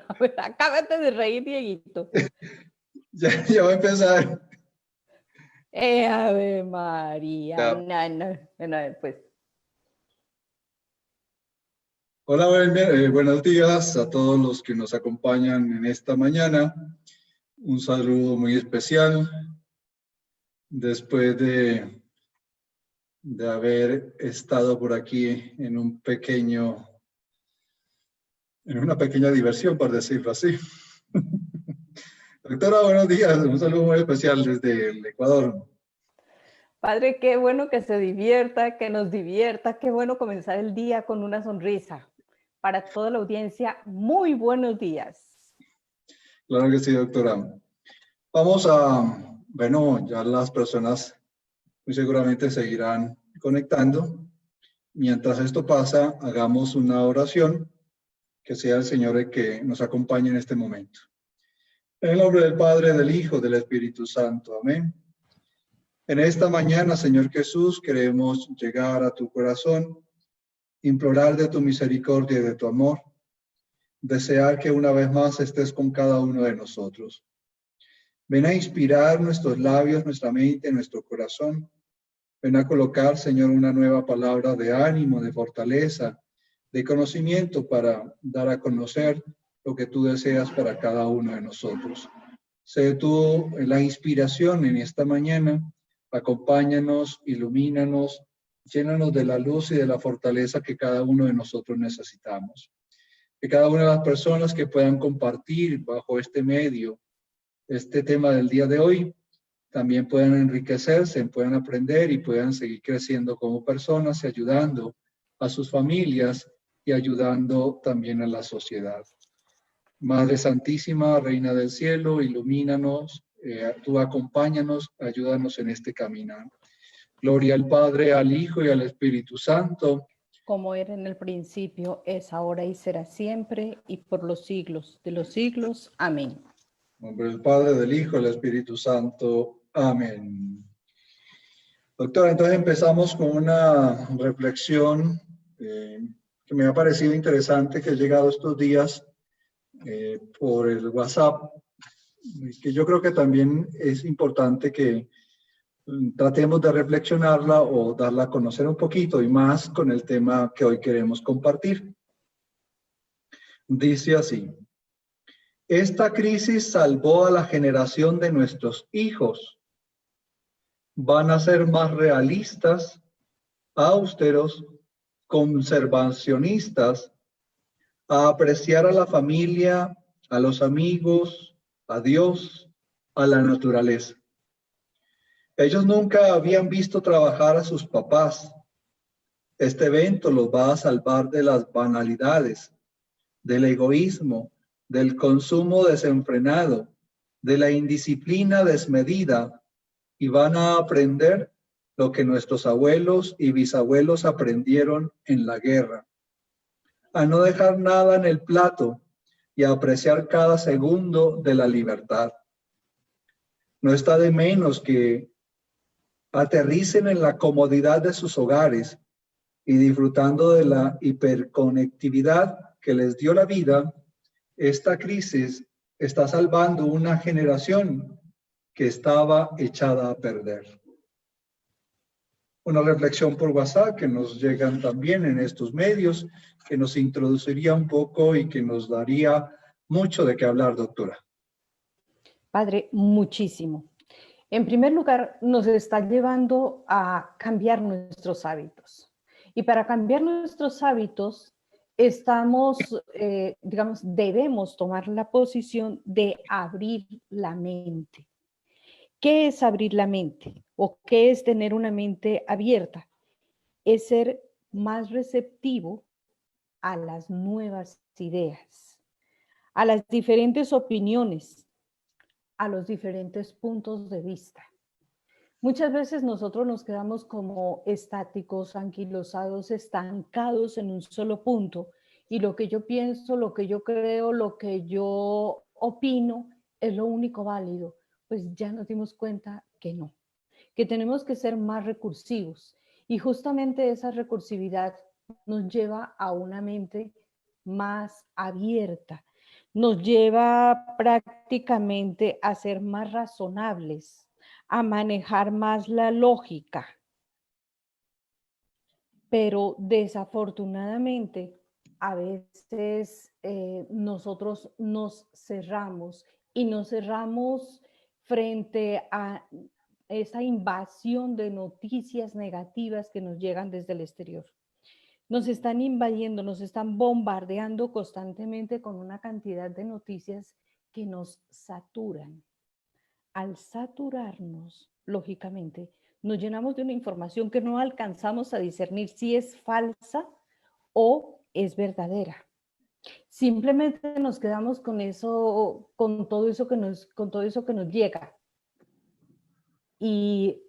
A ver, acábate de reír, Dieguito. Ya va a empezar. Ave María, Ya. no, bueno, a ver, pues. Hola, buenos días a todos los que nos acompañan en esta mañana. Un saludo muy especial después de haber estado por aquí en una pequeña diversión, por decirlo así. Doctora, buenos días. Un saludo muy especial desde el Ecuador. Padre, qué bueno que se divierta, que nos divierta, qué bueno comenzar el día con una sonrisa. Para toda la audiencia, muy buenos días. Claro que sí, doctora. Ya las personas muy seguramente seguirán conectando. Mientras esto pasa, hagamos una oración, que sea el Señor el que nos acompañe en este momento. En el nombre del Padre, del Hijo, del Espíritu Santo. Amén. En esta mañana, Señor Jesús, queremos llegar a tu corazón, implorar de tu misericordia y de tu amor, desear que una vez más estés con cada uno de nosotros. Ven a inspirar nuestros labios, nuestra mente, nuestro corazón. Ven a colocar, Señor, una nueva palabra de ánimo, de fortaleza, de conocimiento para dar a conocer lo que tú deseas para cada uno de nosotros. Sé tú la inspiración en esta mañana. Acompáñanos, ilumínanos, llénanos de la luz y de la fortaleza que cada uno de nosotros necesitamos. Que cada una de las personas que puedan compartir bajo este medio este tema del día de hoy también puedan enriquecerse, puedan aprender y puedan seguir creciendo como personas y ayudando a sus familias y ayudando también a la sociedad. Madre Santísima, Reina del Cielo, ilumínanos, tú acompáñanos, ayúdanos en este caminar. Gloria al Padre, al Hijo y al Espíritu Santo. Como era en el principio, es ahora y será siempre, y por los siglos de los siglos. Amén. En nombre del Padre, del Hijo y del Espíritu Santo. Amén. Doctora, entonces empezamos con una reflexión que me ha parecido interesante, que ha llegado estos días por el WhatsApp, que yo creo que también es importante que tratemos de reflexionarla o darla a conocer un poquito y más con el tema que hoy queremos compartir. Dice así: esta crisis salvó a la generación de nuestros hijos. Van a ser más realistas, austeros, conservacionistas, a apreciar a la familia, a los amigos, a Dios, a la naturaleza. Ellos nunca habían visto trabajar a sus papás. Este evento los va a salvar de las banalidades, del egoísmo, del consumo desenfrenado, de la indisciplina desmedida, y van a aprender lo que nuestros abuelos y bisabuelos aprendieron en la guerra: a no dejar nada en el plato y a apreciar cada segundo de la libertad. No está de menos que aterricen en la comodidad de sus hogares y disfrutando de la hiperconectividad que les dio la vida. Esta crisis está salvando una generación que estaba echada a perder. Una reflexión por WhatsApp que nos llegan también en estos medios, que nos introduciría un poco y que nos daría mucho de qué hablar, doctora. Padre, muchísimo. En primer lugar, nos está llevando a cambiar nuestros hábitos. Y para cambiar nuestros hábitos, debemos tomar la posición de abrir la mente. ¿Qué es abrir la mente? ¿O qué es tener una mente abierta? Es ser más receptivo a las nuevas ideas, a las diferentes opiniones, a los diferentes puntos de vista. Muchas veces nosotros nos quedamos como estáticos, anquilosados, estancados en un solo punto, y lo que yo pienso, lo que yo creo, lo que yo opino es lo único válido. Pues ya nos dimos cuenta que no, que tenemos que ser más recursivos, y justamente esa recursividad nos lleva a una mente más abierta. nos lleva prácticamente a ser más razonables, a manejar más la lógica. Pero desafortunadamente, a veces nosotros nos cerramos y nos cerramos frente a esa invasión de noticias negativas que nos llegan desde el exterior. Nos están invadiendo, nos están bombardeando constantemente con una cantidad de noticias que nos saturan. Al saturarnos, lógicamente, nos llenamos de una información que no alcanzamos a discernir si es falsa o es verdadera. Simplemente nos quedamos con eso, con todo eso que nos llega. ¿Y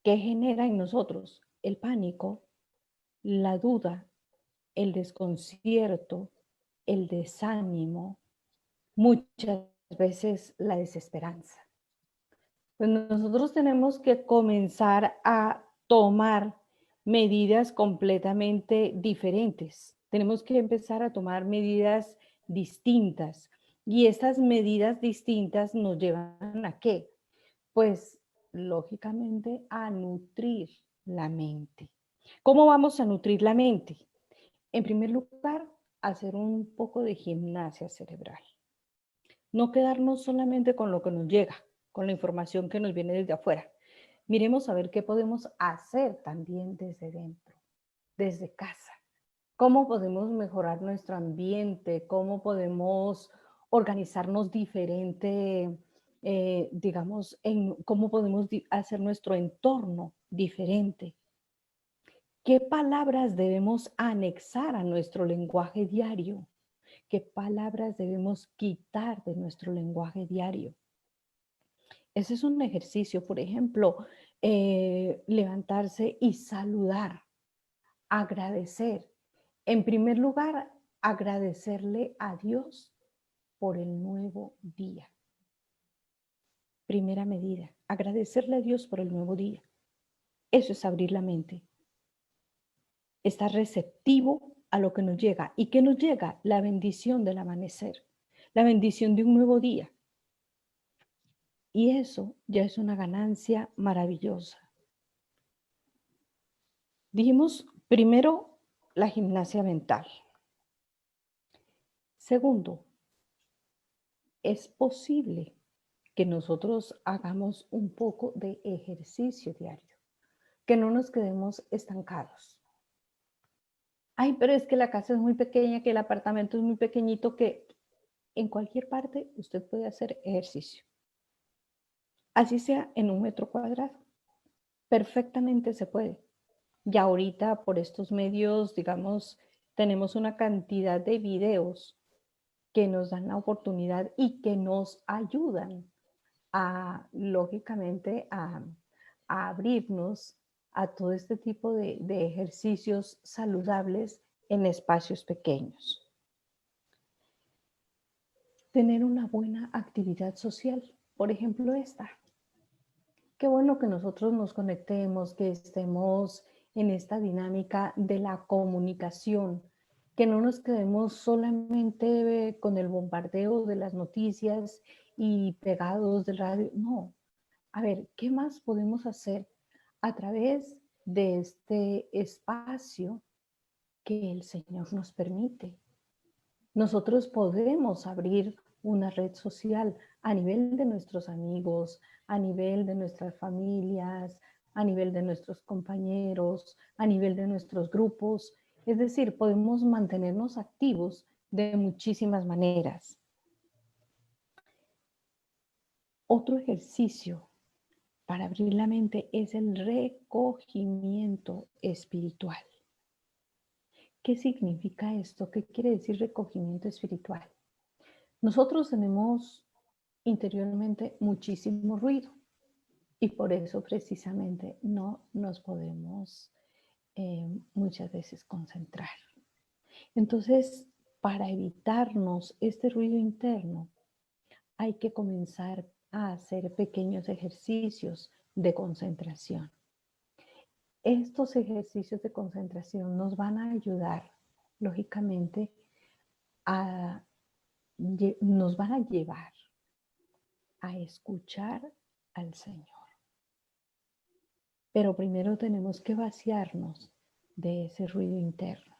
qué genera en nosotros? El pánico, la duda, el desconcierto, el desánimo, muchas veces la desesperanza. Pues nosotros tenemos que comenzar a tomar medidas completamente diferentes. Tenemos que empezar a tomar medidas distintas. Y estas medidas distintas nos llevan ¿a qué? Pues lógicamente a nutrir la mente. ¿Cómo vamos a nutrir la mente? En primer lugar, hacer un poco de gimnasia cerebral. No quedarnos solamente con lo que nos llega, con la información que nos viene desde afuera. Miremos a ver qué podemos hacer también desde dentro, desde casa. ¿Cómo podemos mejorar nuestro ambiente? ¿Cómo podemos organizarnos diferente? Digamos, cómo podemos hacer nuestro entorno diferente. ¿Qué palabras debemos anexar a nuestro lenguaje diario? ¿Qué palabras debemos quitar de nuestro lenguaje diario? Ese es un ejercicio, por ejemplo, levantarse y saludar, agradecer. En primer lugar, agradecerle a Dios por el nuevo día. Primera medida, agradecerle a Dios por el nuevo día. Eso es abrir la mente. Estar receptivo a lo que nos llega. ¿Y qué nos llega? La bendición del amanecer, la bendición de un nuevo día. Y eso ya es una ganancia maravillosa. Dijimos primero la gimnasia mental. Segundo, es posible que nosotros hagamos un poco de ejercicio diario, que no nos quedemos estancados. Ay, pero es que la casa es muy pequeña, que el apartamento es muy pequeñito, que en cualquier parte usted puede hacer ejercicio. Así sea en 1 metro cuadrado. Perfectamente se puede. Y ahorita por estos medios, digamos, tenemos una cantidad de videos que nos dan la oportunidad y que nos ayudan a, lógicamente, a abrirnos a todo este tipo de ejercicios saludables en espacios pequeños. Tener una buena actividad social, por ejemplo esta. Qué bueno que nosotros nos conectemos, que estemos en esta dinámica de la comunicación, que no nos quedemos solamente con el bombardeo de las noticias y pegados del radio. No, a ver, ¿qué más podemos hacer a través de este espacio que el Señor nos permite? Nosotros podemos abrir una red social a nivel de nuestros amigos, a nivel de nuestras familias, a nivel de nuestros compañeros, a nivel de nuestros grupos. Es decir, podemos mantenernos activos de muchísimas maneras. Otro ejercicio para abrir la mente es el recogimiento espiritual. ¿Qué significa esto? ¿Qué quiere decir recogimiento espiritual? Nosotros tenemos interiormente muchísimo ruido y por eso precisamente no nos podemos muchas veces concentrar. Entonces, para evitarnos este ruido interno, hay que comenzar a hacer pequeños ejercicios de concentración. Estos ejercicios de concentración nos van a ayudar, lógicamente, a nos van a llevar a escuchar al Señor. Pero primero tenemos que vaciarnos de ese ruido interno.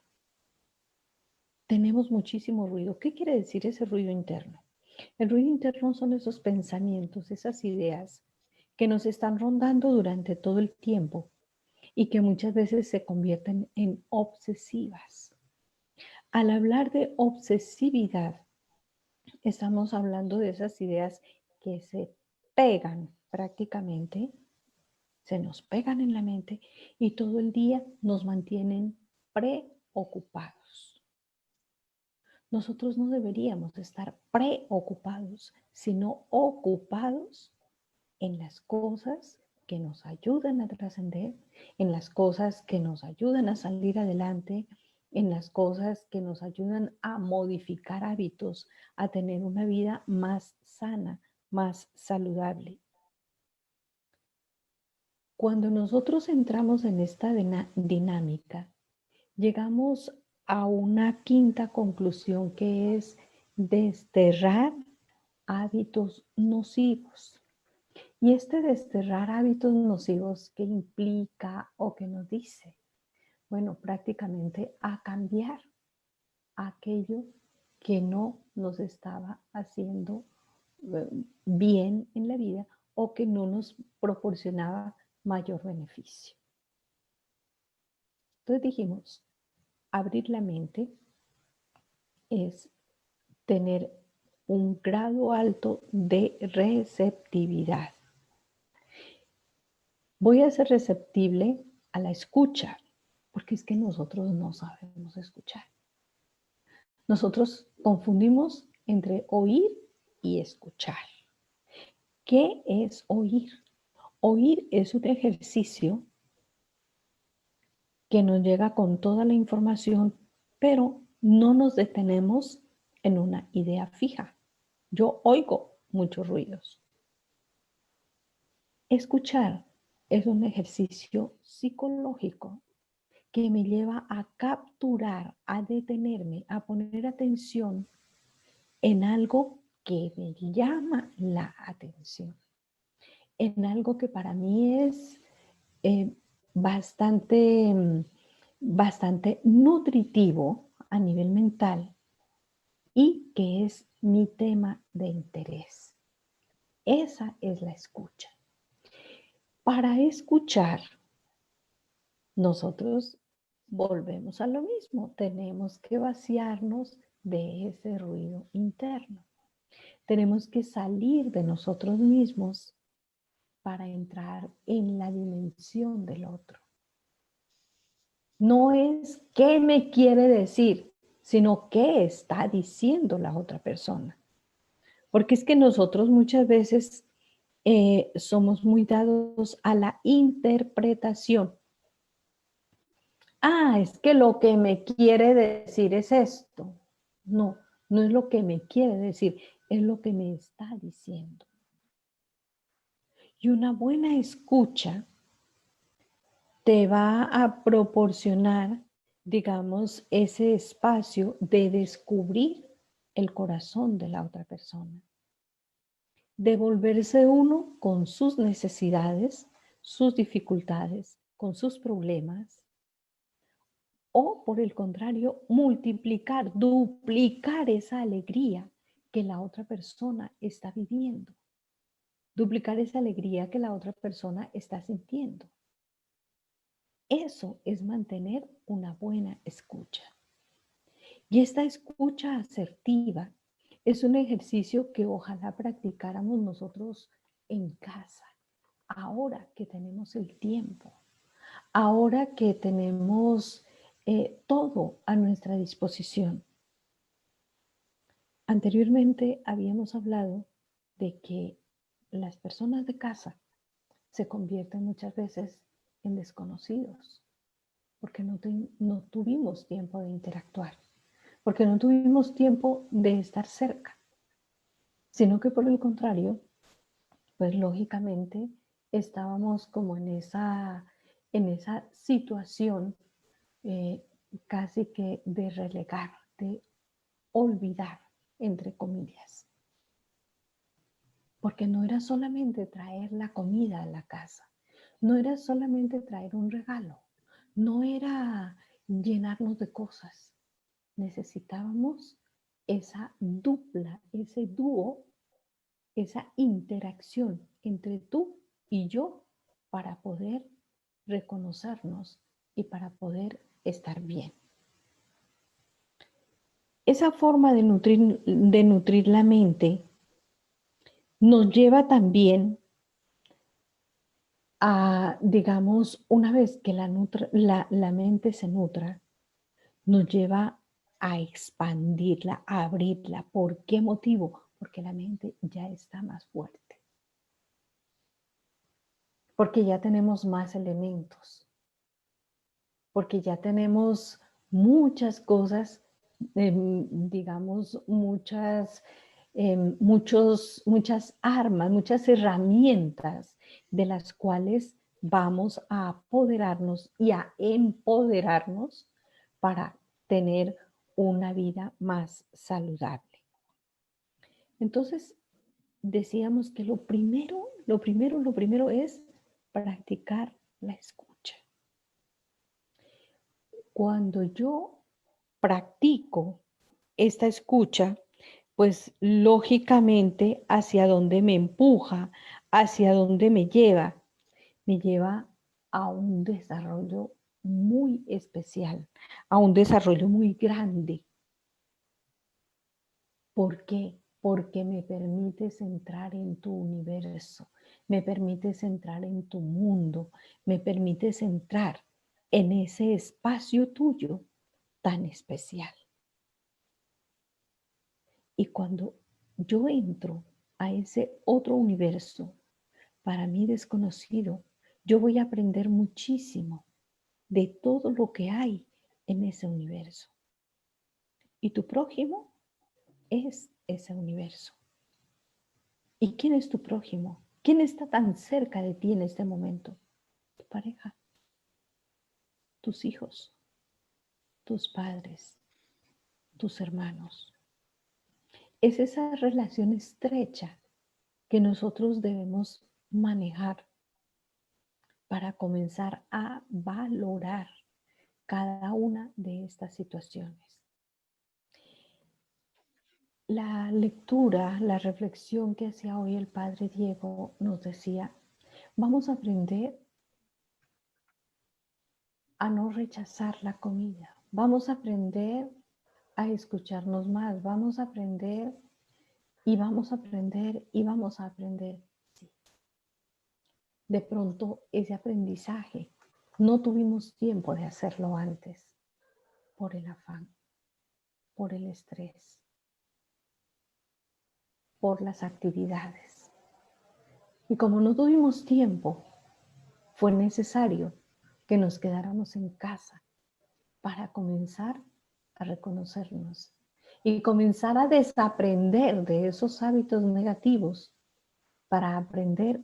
Tenemos muchísimo ruido. ¿Qué quiere decir ese ruido interno? El ruido interno son esos pensamientos, esas ideas que nos están rondando durante todo el tiempo y que muchas veces se convierten en obsesivas. Al hablar de obsesividad, estamos hablando de esas ideas que se pegan prácticamente, se nos pegan en la mente y todo el día nos mantienen preocupados. Nosotros no deberíamos estar preocupados, sino ocupados en las cosas que nos ayudan a trascender, en las cosas que nos ayudan a salir adelante, en las cosas que nos ayudan a modificar hábitos, a tener una vida más sana, más saludable. Cuando nosotros entramos en esta dinámica, llegamos a una quinta conclusión que es desterrar hábitos nocivos. Y este desterrar hábitos nocivos, ¿qué implica o qué nos dice? Bueno, prácticamente a cambiar aquello que no nos estaba haciendo bien en la vida o que no nos proporcionaba mayor beneficio. Entonces dijimos, abrir la mente es tener un grado alto de receptividad. Voy a ser receptible a la escucha, porque es que nosotros no sabemos escuchar. Nosotros confundimos entre oír y escuchar. ¿Qué es oír? Oír es un ejercicio que nos llega con toda la información, pero no nos detenemos en una idea fija. Yo oigo muchos ruidos. Escuchar es un ejercicio psicológico que me lleva a capturar, a detenerme, a poner atención en algo que me llama la atención, en algo que para mí es eh, bastante, bastante nutritivo a nivel mental y que es mi tema de interés. Esa es la escucha. Para escuchar, nosotros volvemos a lo mismo. Tenemos que vaciarnos de ese ruido interno. Tenemos que salir de nosotros mismos para entrar en la dimensión del otro. No es qué me quiere decir, sino qué está diciendo la otra persona. Porque es que nosotros muchas veces somos muy dados a la interpretación. Ah, es que lo que me quiere decir es esto. No, no es lo que me quiere decir, es lo que me está diciendo. Y una buena escucha te va a proporcionar, digamos, ese espacio de descubrir el corazón de la otra persona. De volverse uno con sus necesidades, sus dificultades, con sus problemas, o por el contrario, multiplicar, duplicar esa alegría que la otra persona está viviendo, duplicar esa alegría que la otra persona está sintiendo. Eso es mantener una buena escucha. Y esta escucha asertiva es un ejercicio que ojalá practicáramos nosotros en casa, ahora que tenemos el tiempo, ahora que tenemos todo a nuestra disposición. Anteriormente habíamos hablado de que las personas de casa se convierten muchas veces en desconocidos, porque no tuvimos tiempo de interactuar, porque no tuvimos tiempo de estar cerca, sino que por el contrario, pues lógicamente estábamos como en esa situación casi que de relegar, de olvidar. entre comillas. Porque no era solamente traer la comida a la casa, no era solamente traer un regalo, no era llenarnos de cosas. Necesitábamos esa dupla, ese dúo, esa interacción entre tú y yo para poder reconocernos y para poder estar bien. Esa forma de nutrir la mente nos lleva también a, digamos, una vez que la mente se nutra, nos lleva a expandirla, a abrirla. ¿Por qué motivo? Porque la mente ya está más fuerte. Porque ya tenemos más elementos. Porque ya tenemos muchas cosas, digamos, muchas armas, muchas herramientas de las cuales vamos a apoderarnos y a empoderarnos para tener una vida más saludable. Entonces, decíamos que lo primero es practicar la escucha. Cuando yo practico esta escucha, pues lógicamente hacia dónde me empuja, hacia dónde me lleva a un desarrollo muy especial, a un desarrollo muy grande. ¿Por qué? Porque me permites entrar en tu universo, me permites entrar en tu mundo, me permites entrar en ese espacio tuyo tan especial. Y cuando yo entro a ese otro universo, para mí desconocido, yo voy a aprender muchísimo de todo lo que hay en ese universo. Y tu prójimo es ese universo. ¿Y quién es tu prójimo? ¿Quién está tan cerca de ti en este momento? Tu pareja, tus hijos, tus padres, tus hermanos. Es esa relación estrecha que nosotros debemos manejar para comenzar a valorar cada una de estas situaciones. La lectura, la reflexión que hacía hoy el padre Diego nos decía, vamos a aprender a no rechazar la comida, vamos a aprender a escucharnos más, vamos a aprender y vamos a aprender y vamos a aprender. Sí. De pronto ese aprendizaje no tuvimos tiempo de hacerlo antes por el afán, por el estrés, por las actividades. Y como no tuvimos tiempo, fue necesario que nos quedáramos en casa para comenzar a reconocernos y comenzar a desaprender de esos hábitos negativos para aprender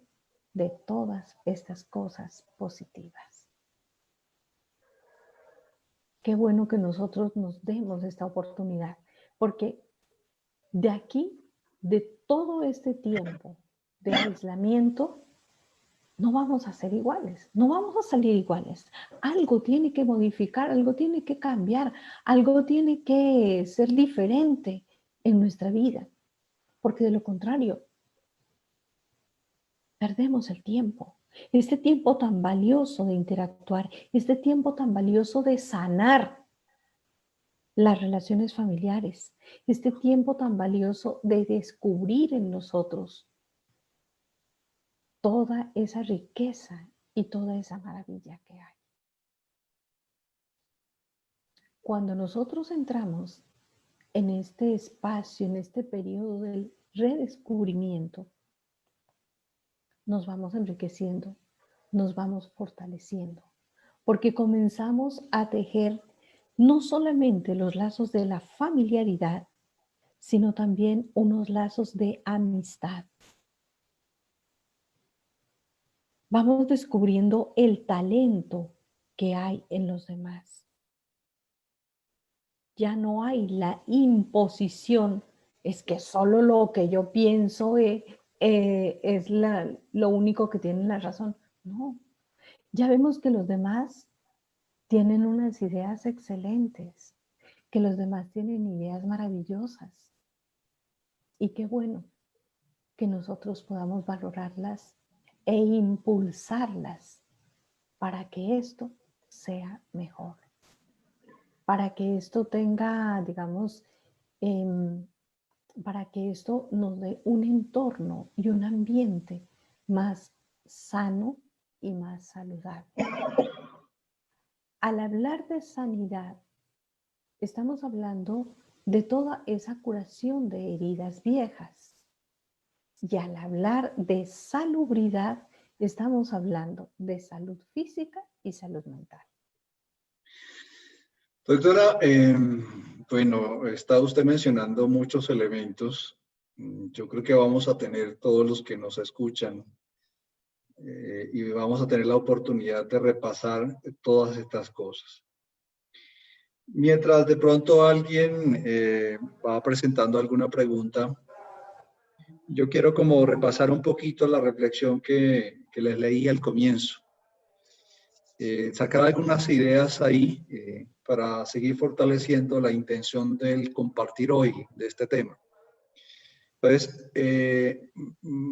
de todas estas cosas positivas. Qué bueno que nosotros nos demos esta oportunidad, porque de aquí, de todo este tiempo de aislamiento, no vamos a ser iguales, no vamos a salir iguales. Algo tiene que modificar, algo tiene que cambiar, algo tiene que ser diferente en nuestra vida, porque de lo contrario, perdemos el tiempo. Este tiempo tan valioso de interactuar, este tiempo tan valioso de sanar las relaciones familiares, este tiempo tan valioso de descubrir en nosotros toda esa riqueza y toda esa maravilla que hay. Cuando nosotros entramos en este espacio, en este periodo del redescubrimiento, nos vamos enriqueciendo, nos vamos fortaleciendo, porque comenzamos a tejer no solamente los lazos de la familiaridad, sino también unos lazos de amistad. Vamos descubriendo el talento que hay en los demás. Ya no hay la imposición es que solo lo que yo pienso es lo único que tiene la razón. No, ya vemos que los demás tienen unas ideas excelentes, que los demás tienen ideas maravillosas. Y qué bueno que nosotros podamos valorarlas e impulsarlas para que esto sea mejor, para que esto tenga, digamos, para que esto nos dé un entorno y un ambiente más sano y más saludable. Al hablar de sanidad, estamos hablando de toda esa curación de heridas viejas. Y al hablar de salubridad, estamos hablando de salud física y salud mental. Doctora, bueno, está usted mencionando muchos elementos. Yo creo que vamos a tener todos los que nos escuchan y vamos a tener la oportunidad de repasar todas estas cosas. Mientras de pronto alguien va presentando alguna pregunta, yo quiero como repasar un poquito la reflexión que les leí al comienzo. Sacar algunas ideas ahí para seguir fortaleciendo la intención del compartir hoy de este tema. Entonces,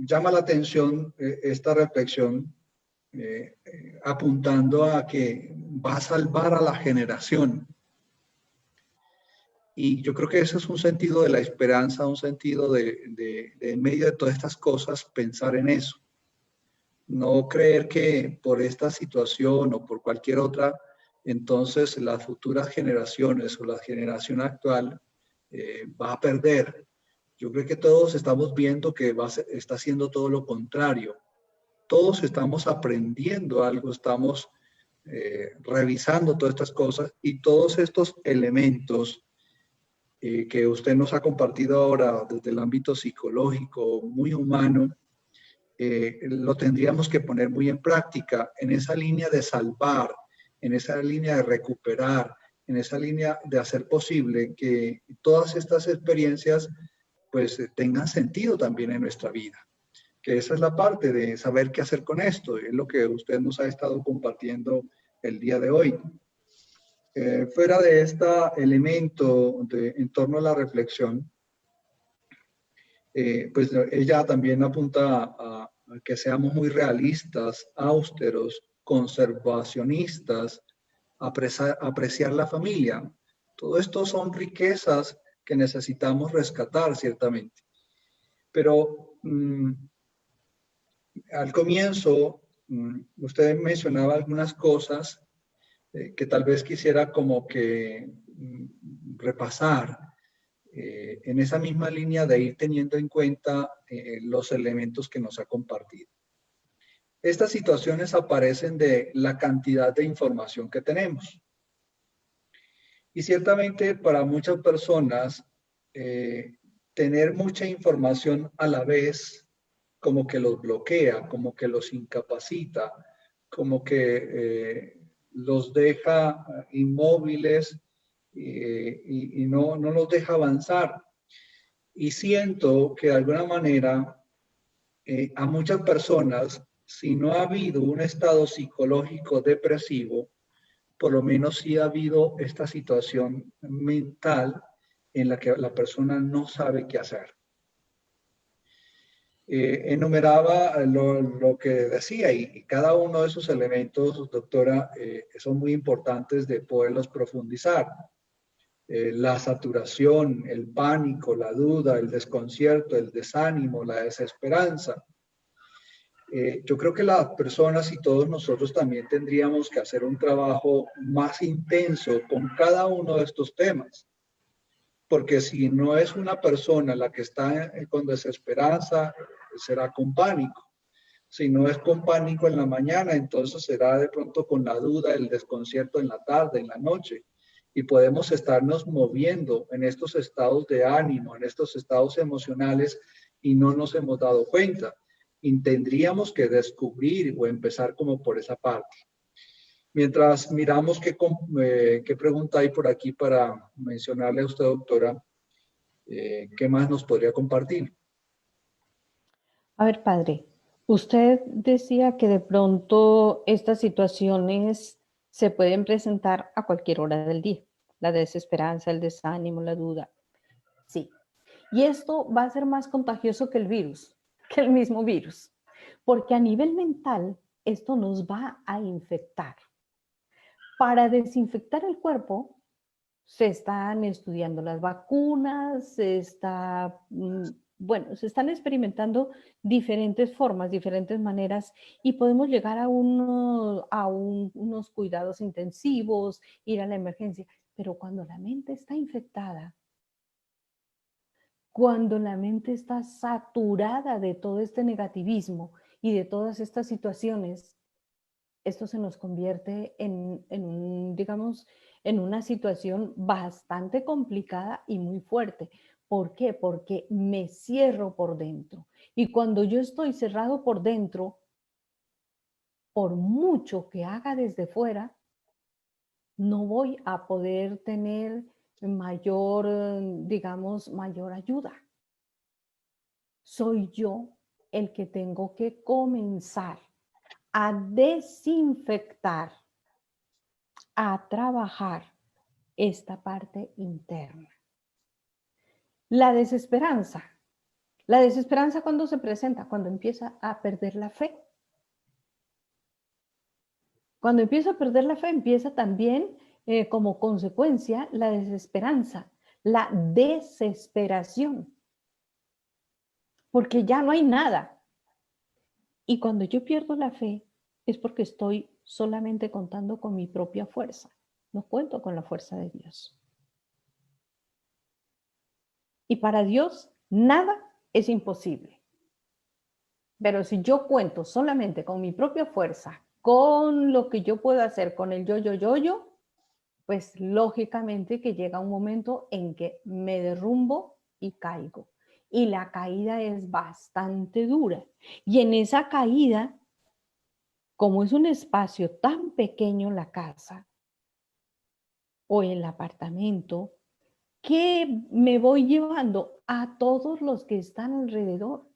llama la atención esta reflexión apuntando a que va a salvar a la generación. Y yo creo que ese es un sentido de la esperanza, un sentido de en medio de todas estas cosas, pensar en eso. No creer que por esta situación o por cualquier otra, entonces las futuras generaciones o la generación actual va a perder. Yo creo que todos estamos viendo que está haciendo todo lo contrario. Todos estamos aprendiendo algo, estamos revisando todas estas cosas y todos estos elementos que usted nos ha compartido ahora desde el ámbito psicológico, muy humano, lo tendríamos que poner muy en práctica en esa línea de salvar, en esa línea de recuperar, en esa línea de hacer posible que todas estas experiencias pues tengan sentido también en nuestra vida. Que esa es la parte de saber qué hacer con esto, es lo que usted nos ha estado compartiendo el día de hoy. Fuera de este elemento en torno a la reflexión, pues ella también apunta a que seamos muy realistas, austeros, conservacionistas, apreciar la familia. Todo esto son riquezas que necesitamos rescatar, ciertamente. Pero al comienzo, usted mencionaba algunas cosas que tal vez quisiera como que repasar en esa misma línea de ir teniendo en cuenta los elementos que nos ha compartido. Estas situaciones aparecen de la cantidad de información que tenemos. Y ciertamente para muchas personas, tener mucha información a la vez como que los bloquea, como que los incapacita, como que los deja inmóviles y no los deja avanzar. Y siento que de alguna manera a muchas personas, si no ha habido un estado psicológico depresivo, por lo menos sí ha habido esta situación mental en la que la persona no sabe qué hacer. Enumeraba lo que decía y cada uno de esos elementos, doctora, son muy importantes de poderlos profundizar. La saturación, el pánico, la duda, el desconcierto, el desánimo, la desesperanza. Yo creo que las personas y todos nosotros también tendríamos que hacer un trabajo más intenso con cada uno de estos temas. Porque si no es una persona la que está con desesperanza, será con pánico. Si no es con pánico en la mañana, entonces será de pronto con la duda, el desconcierto en la tarde, en la noche. Y podemos estarnos moviendo en estos estados de ánimo, en estos estados emocionales y no nos hemos dado cuenta. Y tendríamos que descubrir o empezar como por esa parte. Mientras miramos qué pregunta hay por aquí para mencionarle a usted, doctora, ¿Qué más nos podría compartir? A ver, padre, usted decía que de pronto estas situaciones se pueden presentar a cualquier hora del día. La desesperanza, el desánimo, la duda. Sí. Y esto va a ser más contagioso que el virus, que el mismo virus, porque a nivel mental esto nos va a infectar. Para desinfectar el cuerpo se están estudiando las vacunas, bueno, se están experimentando diferentes formas, diferentes maneras y podemos llegar a unos cuidados intensivos, ir a la emergencia, pero cuando la mente está infectada, cuando la mente está saturada de todo este negativismo y de todas estas situaciones, esto se nos convierte digamos, en una situación bastante complicada y muy fuerte. ¿Por qué? Porque me cierro por dentro. Y cuando yo estoy cerrado por dentro, por mucho que haga desde fuera, no voy a poder tener mayor, digamos, mayor ayuda. Soy yo el que tengo que comenzar a desinfectar, a trabajar esta parte interna. La desesperanza. La desesperanza, ¿cuándo se presenta? Cuando empieza a perder la fe. Cuando empieza a perder la fe, empieza también como consecuencia la desesperanza, la desesperación, porque ya no hay nada. Y cuando yo pierdo la fe es porque estoy solamente contando con mi propia fuerza, no cuento con la fuerza de Dios. Y para Dios nada es imposible. Pero si yo cuento solamente con mi propia fuerza, con lo que yo puedo hacer, con el yo, pues lógicamente que llega un momento en que me derrumbo y caigo. Y la caída es bastante dura. Y en esa caída, como es un espacio tan pequeño la casa o el apartamento, ¿qué me voy llevando? A todos los que están alrededor.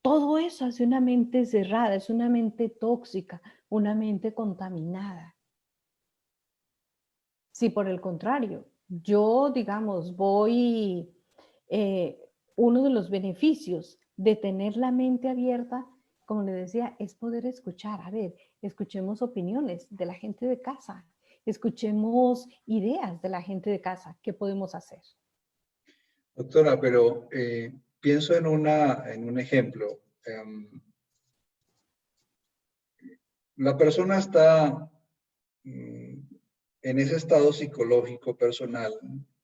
Todo eso hace una mente cerrada, es una mente tóxica, una mente contaminada. Si por el contrario, yo, digamos, eh, uno de los beneficios de tener la mente abierta, como le decía, es poder escuchar. A ver, escuchemos opiniones de la gente de casa, escuchemos ideas de la gente de casa. ¿Qué podemos hacer? Doctora, pero pienso en un ejemplo. La persona está en ese estado psicológico personal,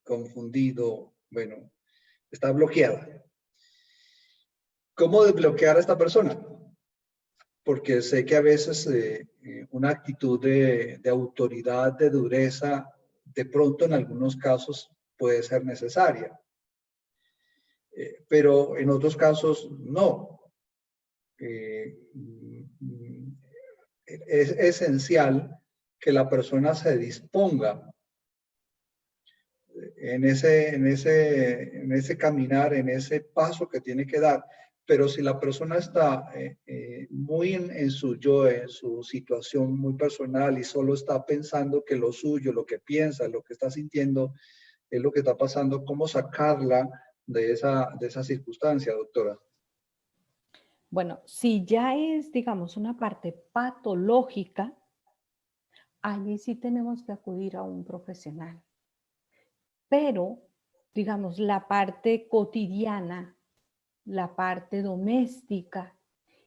confundido, bueno, está bloqueada. ¿Cómo desbloquear a esta persona? Porque sé que a veces una actitud de autoridad, de dureza, de pronto en algunos casos puede ser necesaria, pero en otros casos no. Es esencial que la persona se disponga en ese caminar, en ese paso que tiene que dar. Pero si la persona está muy en su yo, en su situación muy personal y solo está pensando que lo suyo, lo que piensa, lo que está sintiendo es lo que está pasando, ¿cómo sacarla de esa circunstancia, doctora? Bueno, si ya es, digamos, una parte patológica, allí sí tenemos que acudir a un profesional. Pero, digamos, la parte cotidiana, la parte doméstica,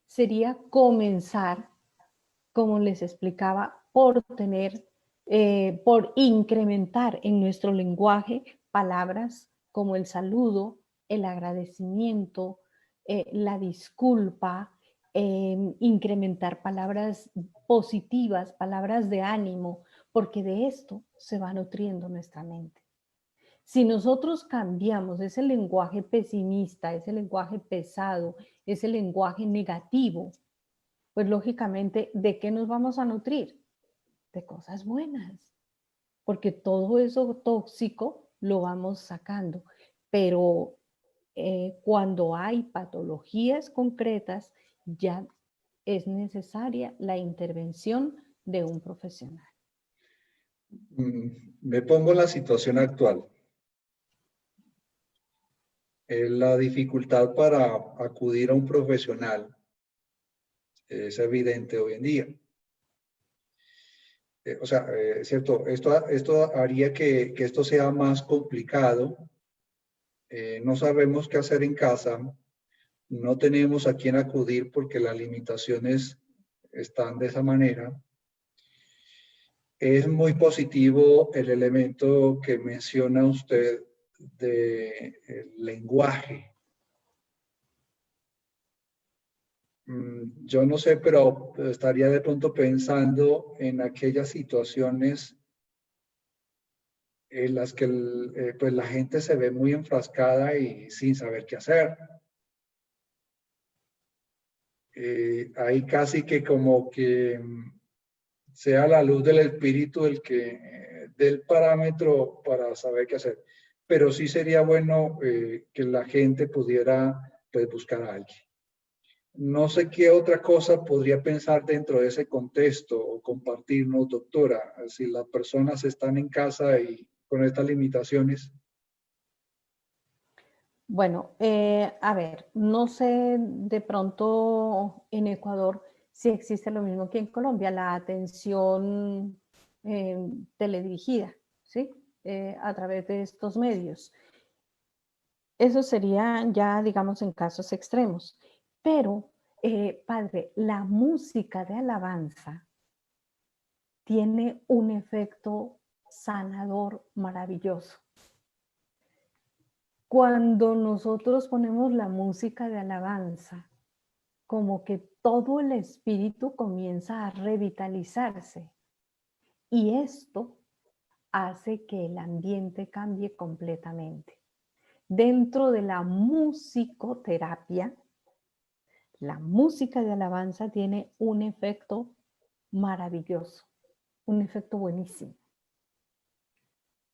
sería comenzar, como les explicaba, por incrementar en nuestro lenguaje palabras como el saludo, el agradecimiento, la disculpa, incrementar palabras positivas, palabras de ánimo, porque de esto se va nutriendo nuestra mente. Si nosotros cambiamos ese lenguaje pesimista, ese lenguaje pesado, ese lenguaje negativo, pues lógicamente, ¿de qué nos vamos a nutrir? De cosas buenas, porque todo eso tóxico lo vamos sacando. pero cuando hay patologías concretas, ya es necesaria la intervención de un profesional. Me pongo en la situación actual. La dificultad para acudir a un profesional es evidente hoy en día. Cierto, esto haría que esto sea más complicado. No sabemos qué hacer en casa. No tenemos a quién acudir porque las limitaciones están de esa manera. Es muy positivo el elemento que menciona usted del lenguaje. Yo no sé, pero estaría de pronto pensando en aquellas situaciones en las que pues la gente se ve muy enfrascada y sin saber qué hacer. Ahí casi que como que sea la luz del espíritu el que dé el parámetro para saber qué hacer. Pero sí sería bueno que la gente pudiera pues, buscar a alguien. No sé qué otra cosa podría pensar dentro de ese contexto o compartirnos, doctora, si las personas están en casa y con estas limitaciones. Bueno, a ver, no sé de pronto en Ecuador si existe lo mismo que en Colombia, la atención teledirigida, ¿sí? A través de estos medios. Eso sería ya, digamos, en casos extremos. Pero, padre, la música de alabanza tiene un efecto sanador maravilloso. Cuando nosotros ponemos la música de alabanza, como que todo el espíritu comienza a revitalizarse. Y esto hace que el ambiente cambie completamente. Dentro de la musicoterapia, la música de alabanza tiene un efecto maravilloso, un efecto buenísimo.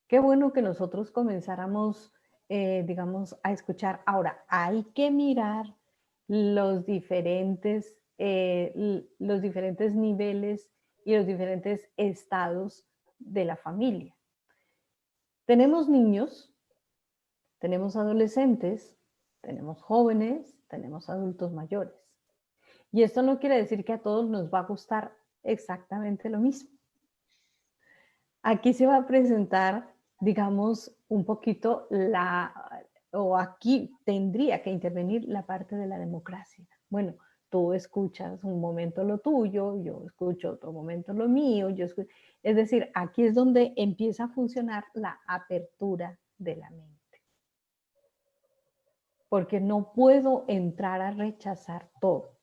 Qué bueno que nosotros comenzáramos, digamos, a escuchar. Ahora, hay que mirar los diferentes niveles y los diferentes estados de la familia. Tenemos niños, tenemos adolescentes, tenemos jóvenes, tenemos adultos mayores. Y esto no quiere decir que a todos nos va a gustar exactamente lo mismo. Aquí se va a presentar, digamos, un poquito o aquí tendría que intervenir la parte de la democracia. Bueno, tú escuchas un momento lo tuyo, yo escucho otro momento lo mío, es decir, aquí es donde empieza a funcionar la apertura de la mente. Porque no puedo entrar a rechazar todo.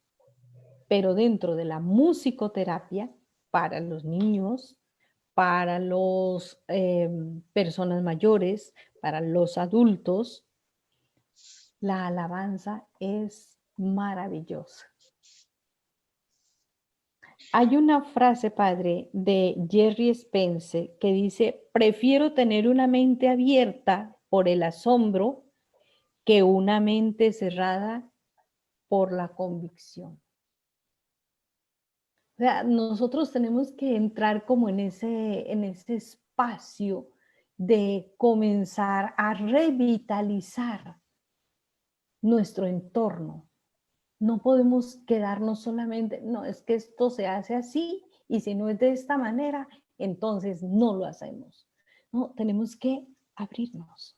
Pero dentro de la musicoterapia, para los niños, para las personas mayores, para los adultos, la alabanza es maravillosa. Hay una frase, padre, de Jerry Spence que dice: prefiero tener una mente abierta por el asombro que una mente cerrada por la convicción. O sea, nosotros tenemos que entrar como en ese espacio de comenzar a revitalizar nuestro entorno. No podemos quedarnos solamente, no, es que esto se hace así y si no es de esta manera, entonces no lo hacemos. No, tenemos que abrirnos.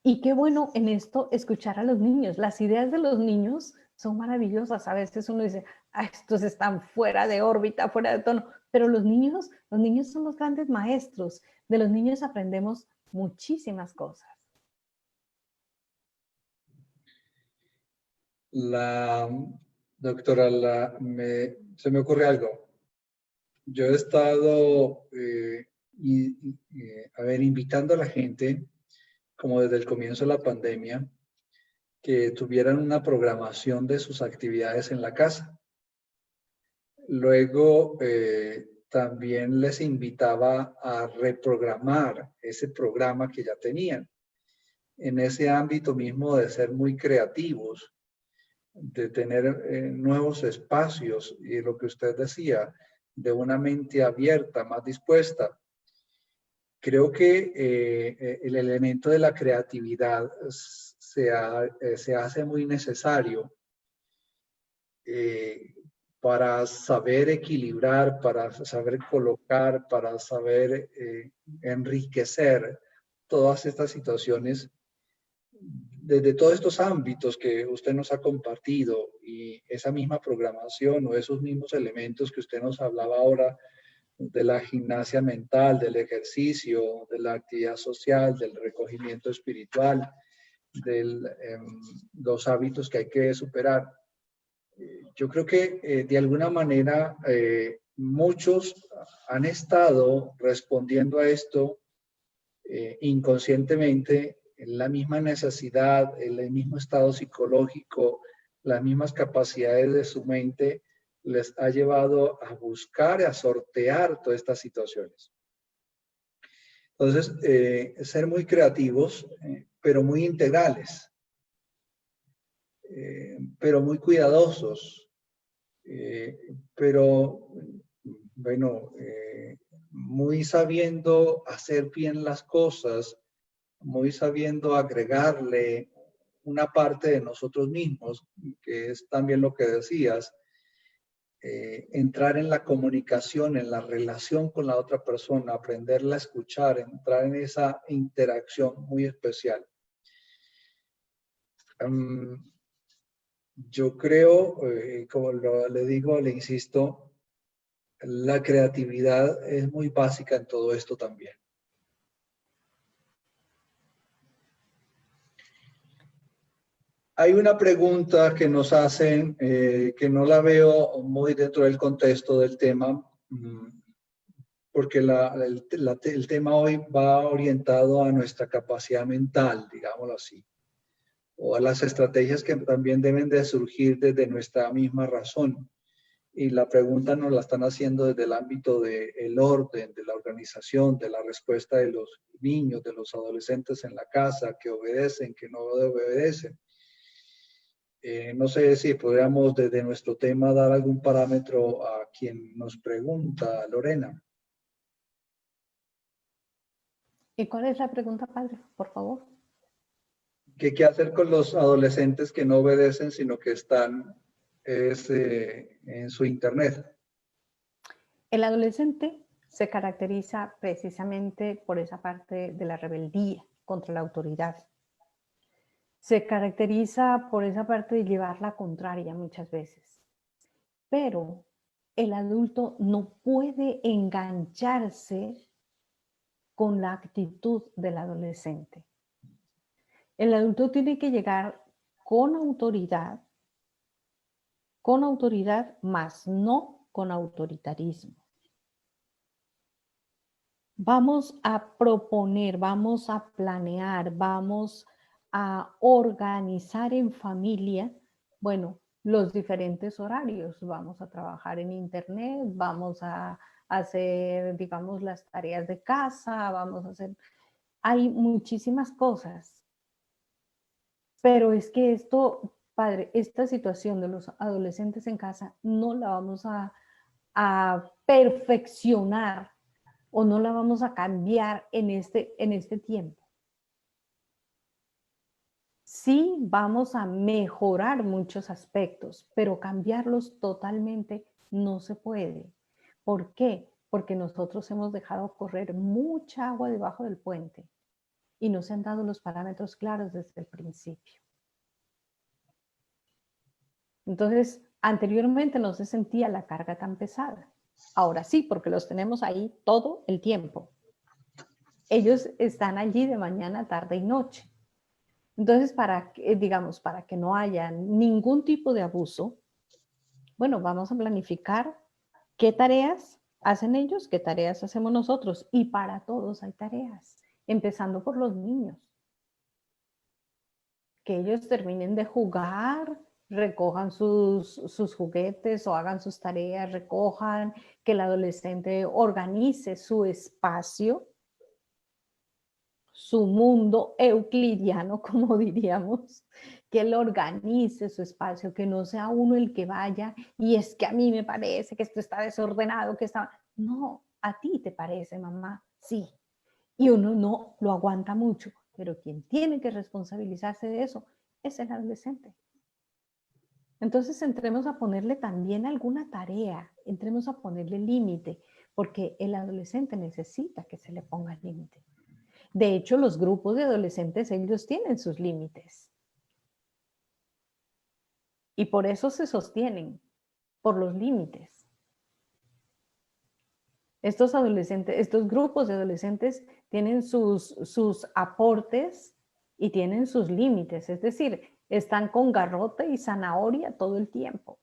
Y qué bueno en esto escuchar a los niños. Las ideas de los niños son maravillosas. A veces uno dice, estos están fuera de órbita, fuera de tono. Pero los niños son los grandes maestros. De los niños aprendemos muchísimas cosas. Doctora, se me ocurre algo. Yo he estado, invitando a la gente, como desde el comienzo de la pandemia, que tuvieran una programación de sus actividades en la casa. Luego, también les invitaba a reprogramar ese programa que ya tenían. En ese ámbito mismo de ser muy creativos, de tener nuevos espacios y lo que usted decía, de una mente abierta, más dispuesta. Creo que el elemento de la creatividad se hace muy necesario para saber equilibrar, para saber colocar, para saber enriquecer todas estas situaciones desde todos estos ámbitos que usted nos ha compartido y esa misma programación o esos mismos elementos que usted nos hablaba ahora de la gimnasia mental, del ejercicio, de la actividad social, del recogimiento espiritual, de los hábitos que hay que superar. Yo creo que de alguna manera muchos han estado respondiendo a esto inconscientemente en la misma necesidad, en el mismo estado psicológico, las mismas capacidades de su mente les ha llevado a buscar, a sortear todas estas situaciones. Entonces, ser muy creativos, pero muy integrales, pero muy cuidadosos, pero bueno, muy sabiendo hacer bien las cosas, muy sabiendo agregarle una parte de nosotros mismos, que es también lo que decías, entrar en la comunicación, en la relación con la otra persona, aprenderla a escuchar, entrar en esa interacción muy especial. Yo creo, como le digo, le insisto, la creatividad es muy básica en todo esto también. Hay una pregunta que nos hacen que no la veo muy dentro del contexto del tema, porque el tema hoy va orientado a nuestra capacidad mental, digámoslo así, o a las estrategias que también deben de surgir desde nuestra misma razón. Y la pregunta nos la están haciendo desde el ámbito del orden, de la organización, de la respuesta de los niños, de los adolescentes en la casa, que obedecen, que no obedecen. No sé si podríamos desde nuestro tema dar algún parámetro a quien nos pregunta, Lorena. ¿Y cuál es la pregunta, padre? Por favor. ¿Qué hacer con los adolescentes que no obedecen, sino que están en su internet? El adolescente se caracteriza precisamente por esa parte de la rebeldía contra la autoridad. Se caracteriza por esa parte de llevar la contraria muchas veces. Pero el adulto no puede engancharse con la actitud del adolescente. El adulto tiene que llegar con autoridad, más no con autoritarismo. Vamos a proponer, vamos a planear, vamos a organizar en familia, bueno, los diferentes horarios. Vamos a trabajar en internet, vamos a hacer, digamos, las tareas de casa, vamos a hacer... Hay muchísimas cosas. Pero es que esto, padre, esta situación de los adolescentes en casa no la vamos a perfeccionar o no la vamos a cambiar en este tiempo. Sí vamos a mejorar muchos aspectos, pero cambiarlos totalmente no se puede. ¿Por qué? Porque nosotros hemos dejado correr mucha agua debajo del puente y no se han dado los parámetros claros desde el principio. Entonces, anteriormente no se sentía la carga tan pesada. Ahora sí, porque los tenemos ahí todo el tiempo. Ellos están allí de mañana, tarde y noche. Entonces, digamos, para que no haya ningún tipo de abuso, bueno, vamos a planificar qué tareas hacen ellos, qué tareas hacemos nosotros. Y para todos hay tareas, empezando por los niños. Que ellos terminen de jugar, recojan sus juguetes o hagan sus tareas, recojan, que el adolescente organice su espacio, su mundo euclidiano, como diríamos, que él organice su espacio, que no sea uno el que vaya y es que a mí me parece que esto está desordenado, que está... No, a ti te parece, mamá, sí. Y uno no lo aguanta mucho, pero quien tiene que responsabilizarse de eso es el adolescente. Entonces entremos a ponerle también alguna tarea, entremos a ponerle límite, porque el adolescente necesita que se le ponga límite. De hecho, los grupos de adolescentes, ellos tienen sus límites. Y por eso se sostienen, por los límites. Estos adolescentes, estos grupos de adolescentes tienen sus aportes y tienen sus límites. Es decir, están con garrote y zanahoria todo el tiempo.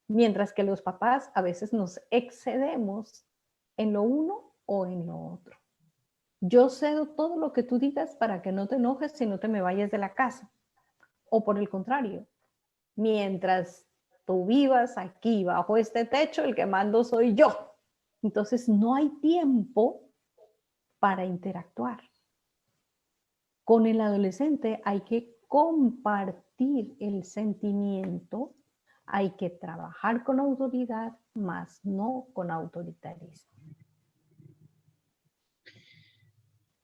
Mientras que los papás a veces nos excedemos en lo uno o en lo otro. Yo cedo todo lo que tú digas para que no te enojes y no te me vayas de la casa. O por el contrario, mientras tú vivas aquí bajo este techo, el que mando soy yo. Entonces no hay tiempo para interactuar. Con el adolescente hay que compartir el sentimiento, hay que trabajar con autoridad, más no con autoritarismo.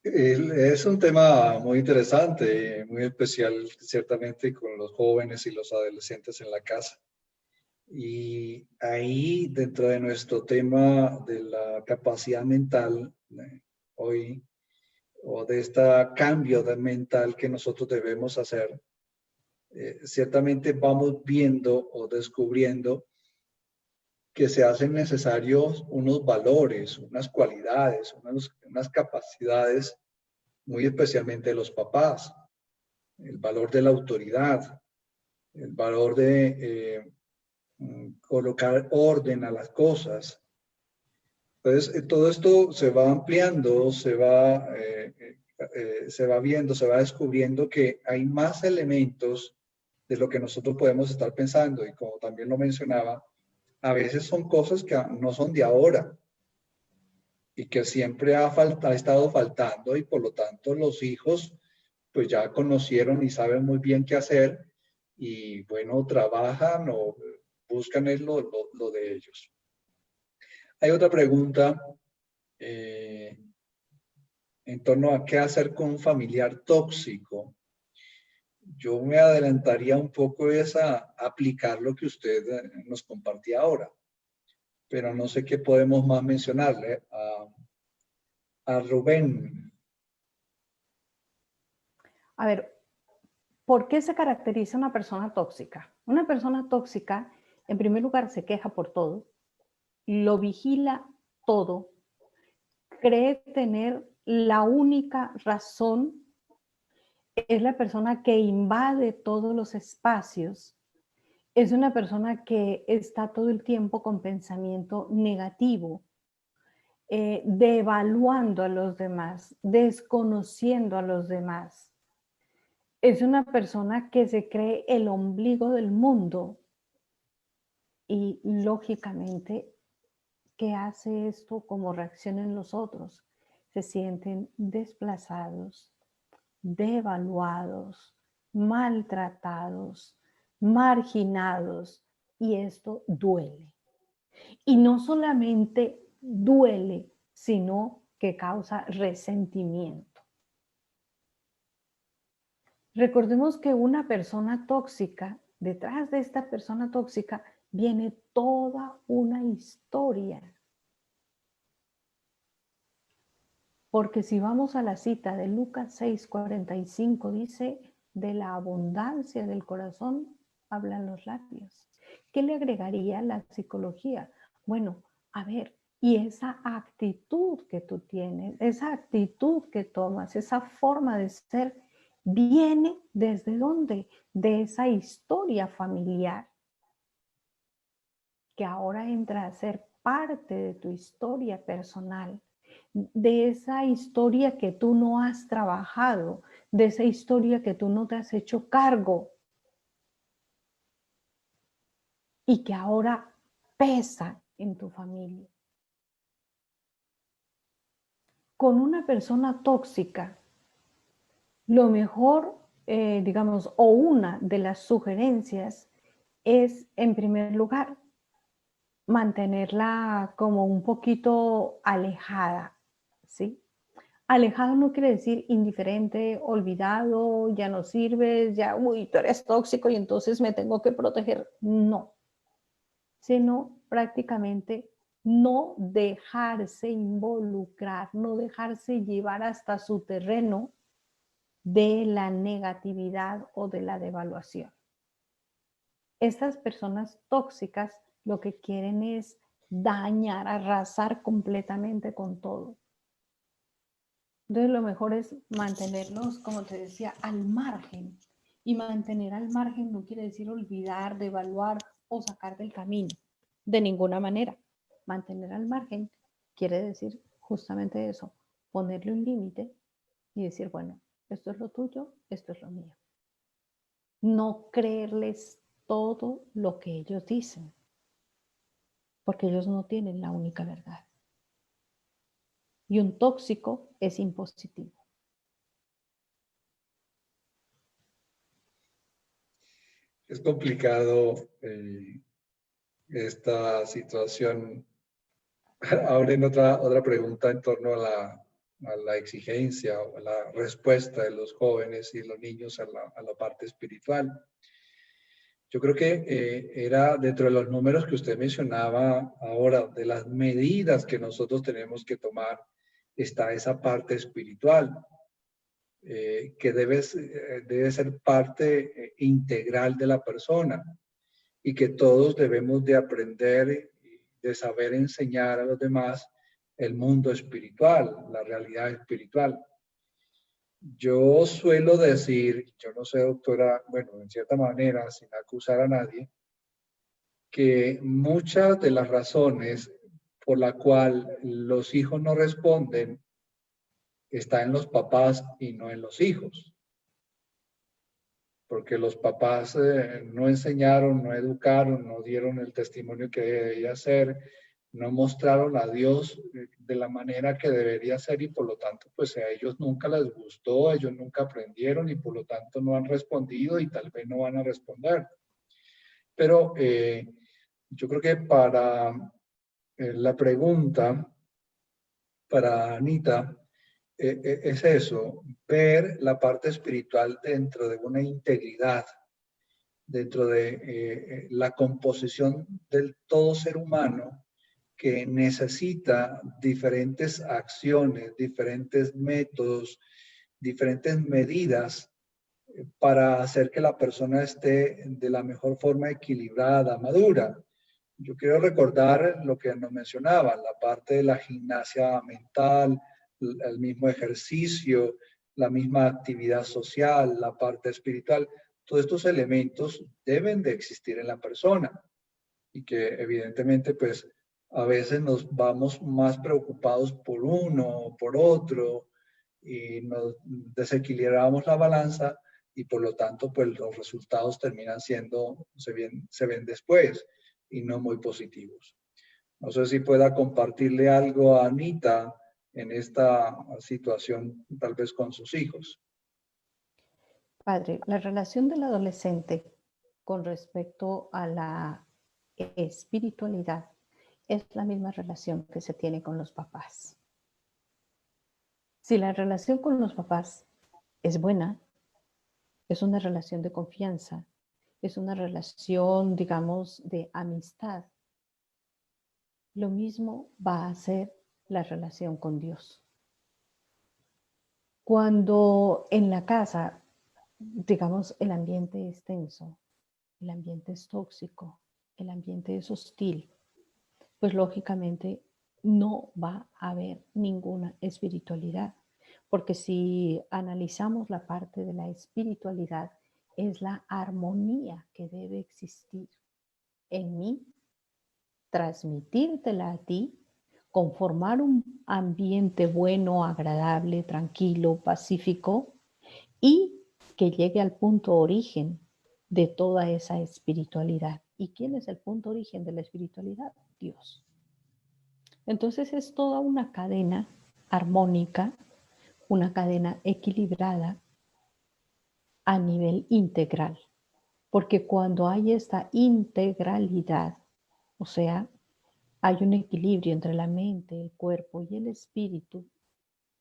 Es un tema muy interesante, muy especial, ciertamente, con los jóvenes y los adolescentes en la casa. Y ahí, dentro de nuestro tema de la capacidad mental, hoy, o de este cambio de mental que nosotros debemos hacer, ciertamente vamos viendo o descubriendo que se hacen necesarios unos valores, unas cualidades, unas capacidades, muy especialmente de los papás, el valor de la autoridad, el valor de colocar orden a las cosas. Entonces, todo esto se va ampliando, se va viendo, se va descubriendo que hay más elementos de lo que nosotros podemos estar pensando. Y como también lo mencionaba, a veces son cosas que no son de ahora y que siempre ha estado faltando, y por lo tanto los hijos pues ya conocieron y saben muy bien qué hacer y bueno, trabajan o buscan lo de ellos. Hay otra pregunta en torno a qué hacer con un familiar tóxico. Yo me adelantaría un poco a aplicar lo que usted nos compartía ahora, pero no sé qué podemos más mencionarle a Rubén. A ver, ¿por qué se caracteriza una persona tóxica? Una persona tóxica, en primer lugar, se queja por todo, lo vigila todo, cree tener la única razón, es la persona que invade todos los espacios, es una persona que está todo el tiempo con pensamiento negativo, devaluando a los demás, desconociendo a los demás. Es una persona que se cree el ombligo del mundo y lógicamente, ¿qué hace esto como reacción en los otros? Se sienten desplazados, devaluados, maltratados, marginados, y esto duele. Y no solamente duele, sino que causa resentimiento. Recordemos que una persona tóxica, detrás de esta persona tóxica, viene toda una historia. Porque si vamos a la cita de Lucas 6:45, dice, de la abundancia del corazón hablan los labios. ¿Qué le agregaría la psicología? Bueno, a ver, y esa actitud que tú tienes, esa actitud que tomas, esa forma de ser, ¿viene desde dónde? De esa historia familiar, que ahora entra a ser parte de tu historia personal, de esa historia que tú no has trabajado, de esa historia que tú no te has hecho cargo. y que ahora pesa en tu familia. Con una persona tóxica, lo mejor, digamos, o una de las sugerencias es, en primer lugar, mantenerla como un poquito alejada, ¿sí? Alejado no quiere decir indiferente, olvidado, ya no sirves, ya, uy, tú eres tóxico y entonces me tengo que proteger. No, sino prácticamente no dejarse involucrar, no dejarse llevar hasta su terreno de la negatividad o de la devaluación. Estas personas tóxicas lo que quieren es dañar, arrasar completamente con todo. Entonces lo mejor es mantenerlos, como te decía, al margen. Y mantener al margen no quiere decir olvidar, devaluar o sacar del camino. De ninguna manera. Mantener al margen quiere decir justamente eso, ponerle un límite y decir, bueno, esto es lo tuyo, esto es lo mío. No creerles todo lo que ellos dicen, porque ellos no tienen la única verdad. Y un tóxico es impositivo. Es complicado esta situación. Ahora en otra pregunta en torno a la exigencia o a la respuesta de los jóvenes y los niños a la parte espiritual. Yo creo que era dentro de los números que usted mencionaba ahora, de las medidas que nosotros tenemos que tomar, está esa parte espiritual, que debe ser parte integral de la persona y que todos debemos de aprender, de saber enseñar a los demás el mundo espiritual, la realidad espiritual. Yo suelo decir, yo no sé, doctora, bueno, en cierta manera, sin acusar a nadie, que muchas de las razones por la cual los hijos no responden está en los papás y no en los hijos. Porque los papás no enseñaron, no educaron, no dieron el testimonio que debía ser, no mostraron a Dios de la manera que debería ser y por lo tanto pues a ellos nunca les gustó, ellos nunca aprendieron y por lo tanto no han respondido y tal vez no van a responder. Pero yo creo que para la pregunta, para Anita, es eso, ver la parte espiritual dentro de una integridad, dentro de la composición del todo ser humano que necesita diferentes acciones, diferentes métodos, diferentes medidas para hacer que la persona esté de la mejor forma equilibrada, madura. Yo quiero recordar lo que nos mencionaba, la parte de la gimnasia mental, el mismo ejercicio, la misma actividad social, la parte espiritual. Todos estos elementos deben de existir en la persona y que evidentemente pues a veces nos vamos más preocupados por uno o por otro y nos desequilibramos la balanza y por lo tanto pues los resultados terminan siendo, se ven después y no muy positivos. No sé si pueda compartirle algo a Anita en esta situación tal vez con sus hijos. Padre, la relación del adolescente con respecto a la espiritualidad es la misma relación que se tiene con los papás. Si la relación con los papás es buena, es una relación de confianza, es una relación, digamos, de amistad, lo mismo va a ser la relación con Dios. Cuando en la casa, digamos, el ambiente es tenso, el ambiente es tóxico, el ambiente es hostil, pues lógicamente no va a haber ninguna espiritualidad. Porque si analizamos la parte de la espiritualidad, es la armonía que debe existir en mí, transmitírtela a ti, conformar un ambiente bueno, agradable, tranquilo, pacífico y que llegue al punto origen de toda esa espiritualidad. ¿Y quién es el punto origen de la espiritualidad? Dios. Entonces es toda una cadena armónica, una cadena equilibrada a nivel integral. Porque cuando hay esta integralidad, o sea, hay un equilibrio entre la mente, el cuerpo y el espíritu,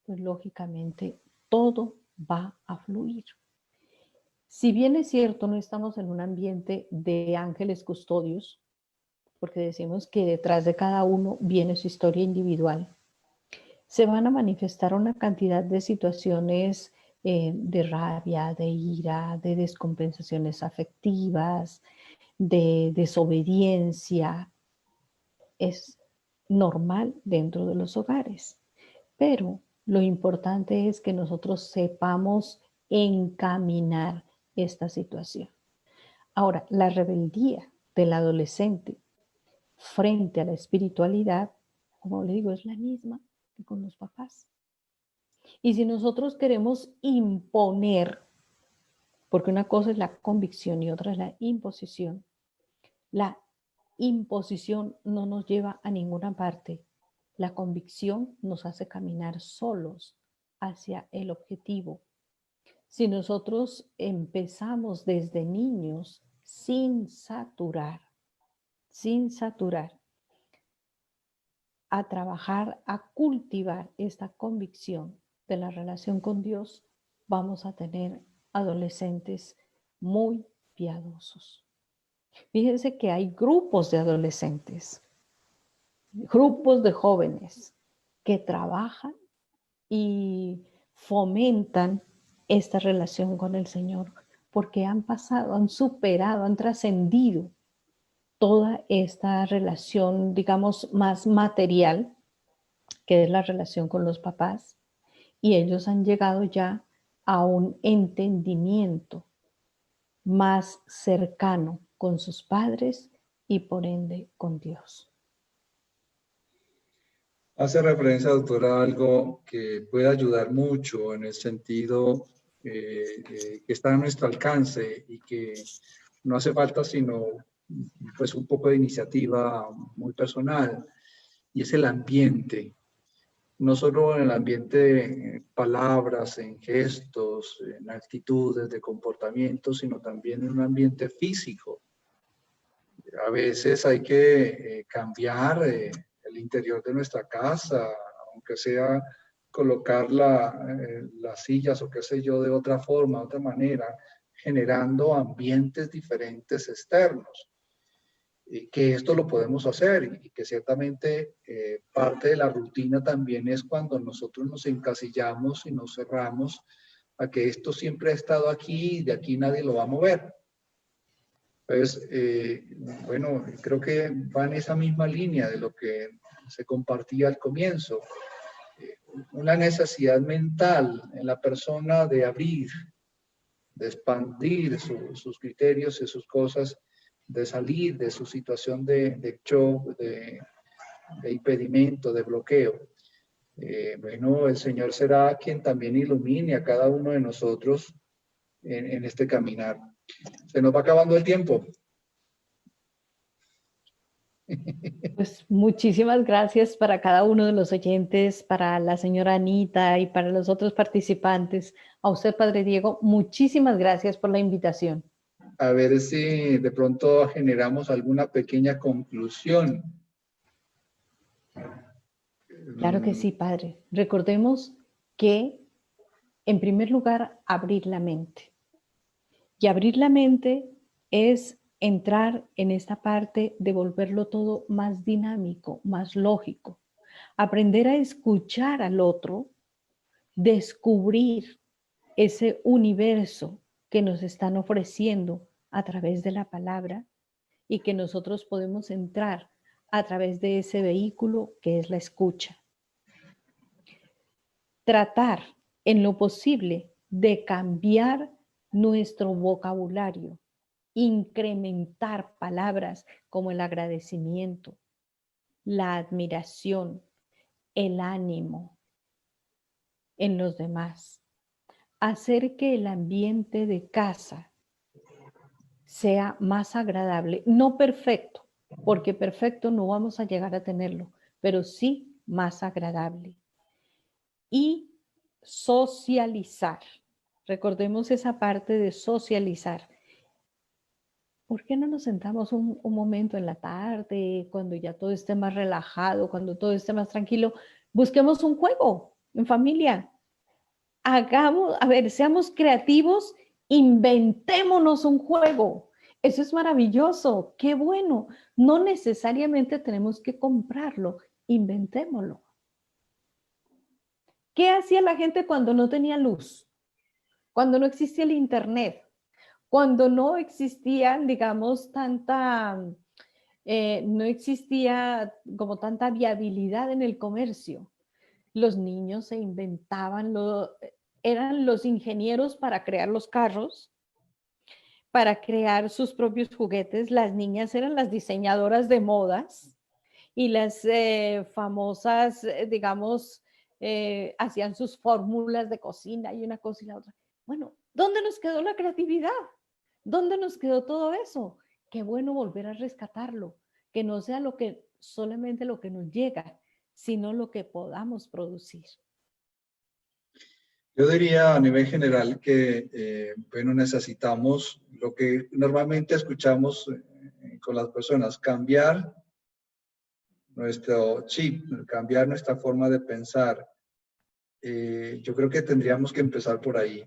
pues lógicamente todo va a fluir. Si bien es cierto, no estamos en un ambiente de ángeles custodios, porque decimos que detrás de cada uno viene su historia individual, se van a manifestar una cantidad de situaciones de rabia, de ira, de descompensaciones afectivas, de desobediencia. Es normal dentro de los hogares, pero lo importante es que nosotros sepamos encaminar esta situación. Ahora, la rebeldía del adolescente frente a la espiritualidad, como le digo, es la misma que con los papás. Y si nosotros queremos imponer, porque una cosa es la convicción y otra es la imposición no nos lleva a ninguna parte. La convicción nos hace caminar solos hacia el objetivo. Si nosotros empezamos desde niños sin saturar, a trabajar, a cultivar esta convicción de la relación con Dios, vamos a tener adolescentes muy piadosos. Fíjense que hay grupos de adolescentes, grupos de jóvenes que trabajan y fomentan esta relación con el Señor porque han pasado, han superado, han trascendido toda esta relación, digamos, más material, que es la relación con los papás, y ellos han llegado ya a un entendimiento más cercano con sus padres y por ende con Dios. Hace referencia, doctora, a algo que puede ayudar mucho en el sentido que está a nuestro alcance y que no hace falta sino pues un poco de iniciativa muy personal, y es el ambiente. No solo en el ambiente de palabras, en gestos, en actitudes, de comportamiento, sino también en un ambiente físico. A veces hay que cambiar el interior de nuestra casa, aunque sea colocar las sillas o qué sé yo de otra forma, de otra manera, generando ambientes diferentes externos. Y que esto lo podemos hacer y que ciertamente parte de la rutina también es cuando nosotros nos encasillamos y nos cerramos a que esto siempre ha estado aquí y de aquí nadie lo va a mover. Pues, bueno, creo que va en esa misma línea de lo que se compartía al comienzo. Una necesidad mental en la persona de abrir, de expandir sus criterios y sus cosas, de salir de su situación de shock, de impedimento, de bloqueo. Bueno, el Señor será quien también ilumine a cada uno de nosotros en este caminar. Se nos va acabando el tiempo. Pues muchísimas gracias para cada uno de los oyentes, para la señora Anita y para los otros participantes. A usted, Padre Diego, muchísimas gracias por la invitación. A ver si de pronto generamos alguna pequeña conclusión. Claro que sí, Padre. Recordemos que, en primer lugar, abrir la mente. Y abrir la mente es entrar en esta parte de volverlo todo más dinámico, más lógico. Aprender a escuchar al otro, descubrir ese universo que nos están ofreciendo a través de la palabra y que nosotros podemos entrar a través de ese vehículo que es la escucha. Tratar en lo posible de cambiar nuestro vocabulario, incrementar palabras como el agradecimiento, la admiración, el ánimo en los demás. Hacer que el ambiente de casa sea más agradable, no perfecto, porque perfecto no vamos a llegar a tenerlo, pero sí más agradable. Y socializar. Recordemos esa parte de socializar. ¿Por qué no nos sentamos un momento en la tarde, cuando ya todo esté más relajado, cuando todo esté más tranquilo? Busquemos un juego en familia. Hagamos, a ver, seamos creativos, inventémonos un juego. Eso es maravilloso, qué bueno. No necesariamente tenemos que comprarlo, inventémoslo. ¿Qué hacía la gente cuando no tenía luz? Cuando no existía el internet, cuando no existía, digamos, no existía como tanta viabilidad en el comercio. Los niños se inventaban, eran los ingenieros para crear los carros, para crear sus propios juguetes. Las niñas eran las diseñadoras de modas y las famosas, digamos, hacían sus fórmulas de cocina y una cosa y la otra. Bueno, ¿dónde nos quedó la creatividad? ¿Dónde nos quedó todo eso? Qué bueno volver a rescatarlo, que no sea solamente lo que nos llega, sino lo que podamos producir. Yo diría a nivel general que, bueno, necesitamos lo que normalmente escuchamos con las personas, cambiar nuestro chip, cambiar nuestra forma de pensar. Yo creo que tendríamos que empezar por ahí.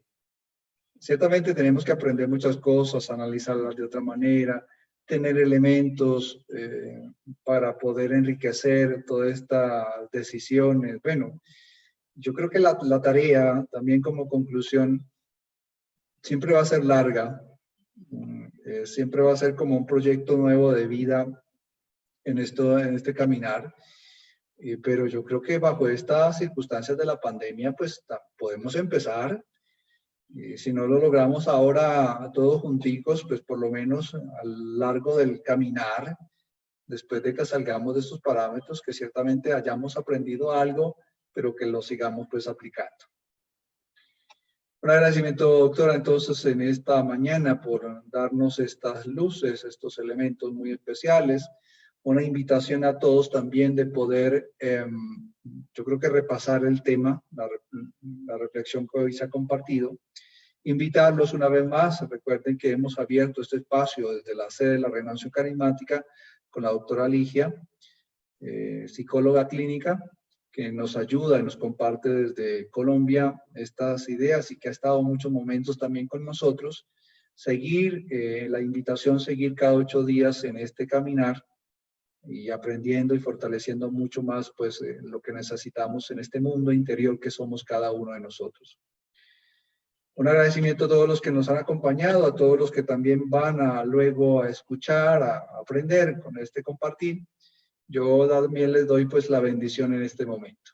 Ciertamente tenemos que aprender muchas cosas, analizarlas de otra manera, tener elementos para poder enriquecer todas estas decisiones. Bueno, yo creo que la tarea, también como conclusión, siempre va a ser larga, siempre va a ser como un proyecto nuevo de vida en este caminar, pero yo creo que bajo estas circunstancias de la pandemia, pues podemos empezar. Y si no lo logramos ahora todos junticos, pues por lo menos a lo largo del caminar, después de que salgamos de estos parámetros, que ciertamente hayamos aprendido algo, pero que lo sigamos pues aplicando. Un agradecimiento, doctora, entonces en esta mañana por darnos estas luces, estos elementos muy especiales. Una invitación a todos también de poder, yo creo que repasar el tema, la reflexión que hoy se ha compartido. Invitarlos una vez más, recuerden que hemos abierto este espacio desde la sede de la Renovación Carismática con la doctora Ligia, psicóloga clínica, que nos ayuda y nos comparte desde Colombia estas ideas y que ha estado muchos momentos también con nosotros. Seguir, la invitación, seguir cada 8 días en este caminar y aprendiendo y fortaleciendo mucho más pues lo que necesitamos en este mundo interior que somos cada uno de nosotros. Un agradecimiento a todos los que nos han acompañado, a todos los que también van luego a escuchar, a aprender con este compartir. Yo también les doy pues la bendición en este momento.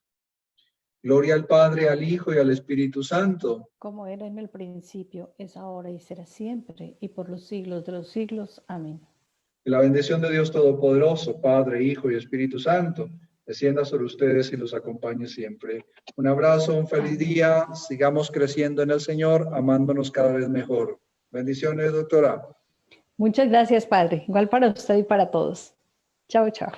Gloria al Padre, al Hijo y al Espíritu Santo. Como era en el principio, es ahora y será siempre, y por los siglos de los siglos. Amén. Que la bendición de Dios Todopoderoso, Padre, Hijo y Espíritu Santo, descienda sobre ustedes y los acompañe siempre. Un abrazo, un feliz día. Sigamos creciendo en el Señor, amándonos cada vez mejor. Bendiciones, doctora. Muchas gracias, Padre. Igual para usted y para todos. Chao, chao.